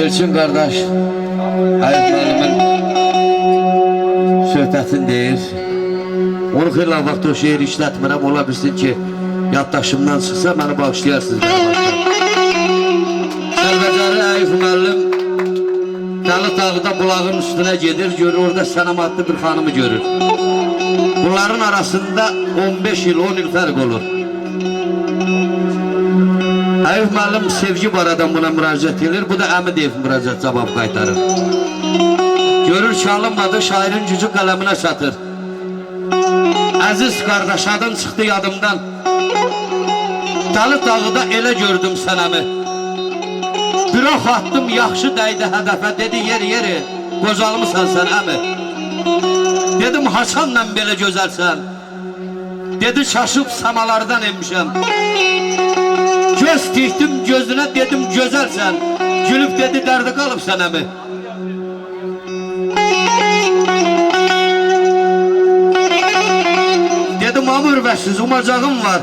Elçin kardeş, Ayıp müəllimin söhbətini deyir. Onu xeyli vaxt o şehir işlətmirəm, ola bilsin ki, yaddaşımdan çıxsa məni bağışlayarsınız. Səlbəcarı Ayıp müəllim Dəli Dağıda bulağın üstüne gedir, görür orada Sənəm adlı bir xanımı görür. Bunların arasında 15 yıl, 10 yıl fərq olur. Ayıp müəllim sevgi baradan buna müraciət edir, bu da əmi deyib müraciət cavab qaytarır. Görür ki, alınmadı, şairin gücü qələminə çatır. Əziz qardaş, adın çıxdı yadımdan. Dəli Dağıda elə gördüm Sənəmi. Bir ox attım, yaxşı dəydi hədəfə, dedi yeri, qocalmısan sən əmi. Dedim, haçanla belə gözəlsən. Dedi, çaşıb samalardan emmişəm. Göz tikdim gözüne, dedim gözəlsən. Gülüb dedi, dərdi qalıb Sənəmi. Dedim, amur vəsiz, umacağım var.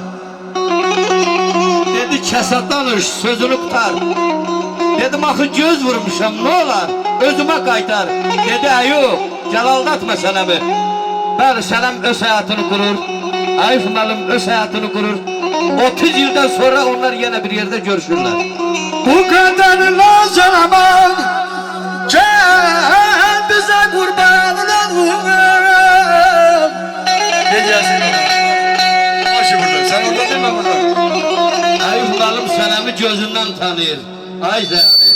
Dedi, kəsə danış, sözünü qutar. Dedim, axı göz vurmuşam, ne olar? Özümə qaytar. Dedi, Ayub, gəl aldatma Sənəmi. Bəli, Sənəm öz həyatını qurur. Ayıp müəllim öz həyatını qurur. 30 yıldan sonra onlar yine bir yerde görüşürler. Bu kadar lazım aman, gel bize kurban olalım. Ne gelsin ona? Başı burada. Sen orada değil mi burada? Ayıp müəllim Sənəmi gözünden tanıyır. Ay Zəyani.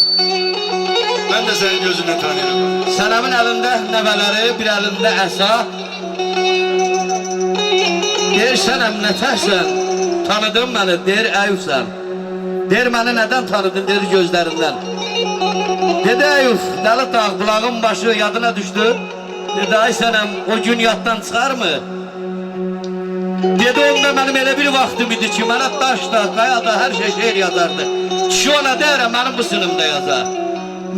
Ben de senin gözünden tanıyorum. Sənəmin əlində nəvələri, bir əlində əsa. Deyir, Sənəm nətərsən? Tanıdın beni, deyir, Ayıpsan. Deyir, beni neden tanıdın, deyir, gözlerinden. Dedi, Ayıp, Dəli Dağ, bulağın başı yadına düştü. Dedi, ay Sənəm, o gün yaddan çıxar mı? Dedi, onda benim elə bir vaxtım idi ki, mənə daşda, qayada, hər şey şeir yazardı. Kişi ona deyirəm, mənim bu sınımda yazar.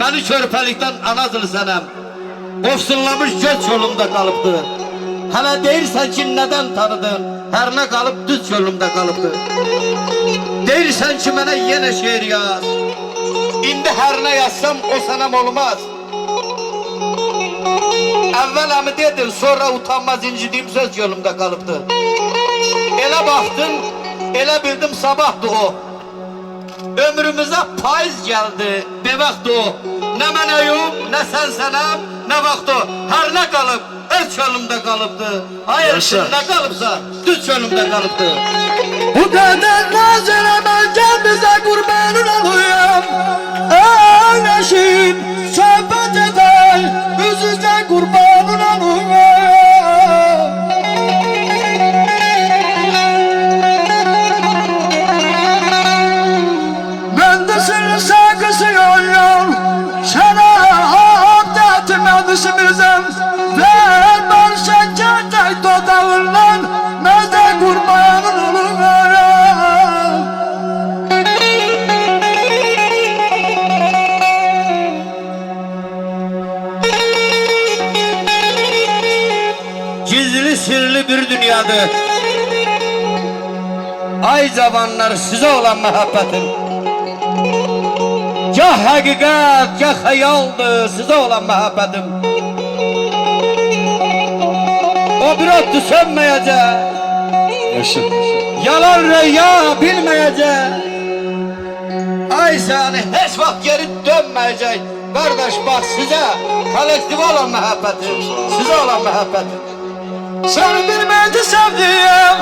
Məni körpəlikdən anazılı Sənəm, ofsunlamış göz çölümdə qalıbdı. Hələ deyirsən ki, nədən tanıdın? Hər nə qalıb düz çölümdə qalıbdı. Deyirsən ki, mənə yenə şeir yaz. İndi hər nə yazsam o Sənəm olmaz. Əvvəl əmi dedin, sonra utanmaz incidiyim söz çölümdə qalıbdı. Elə baxdım, elə bildim sabahdı o. Ömrümüzə payız gəldi, bevaxtdı o. Nə mən Ayub, nə sən Sənəm, nə vaxt o. Hər nə qalıb, öz çölümdə qalıbdı. Hayır, nə qalıbsa, düz çölümdə qalıbdı. Bu kadar lazım aman, gel bize kurban olalım. Ağlaşım, sohbet eder, yüzüze kurban olalım. Sakısı yol sana abdetim yanlışımızım ver barışa çatay dodağından meze kurbanın olur. Gizli sirli bir dünyadır. Ay zamanlar size olan muhabbetim. Gah həqiqət, gah xəyaldır sizə olan məhəbbətim. O bir otdu sönməyəcək, Yaşa. yalan rəya bilməyəcək. Ay səni heç vaxt geri dönməyəcək. Qardaş bax sizə kollektiv olan məhəbbətim, sizə olan məhəbbətim. Seni bilmedi sevdiğim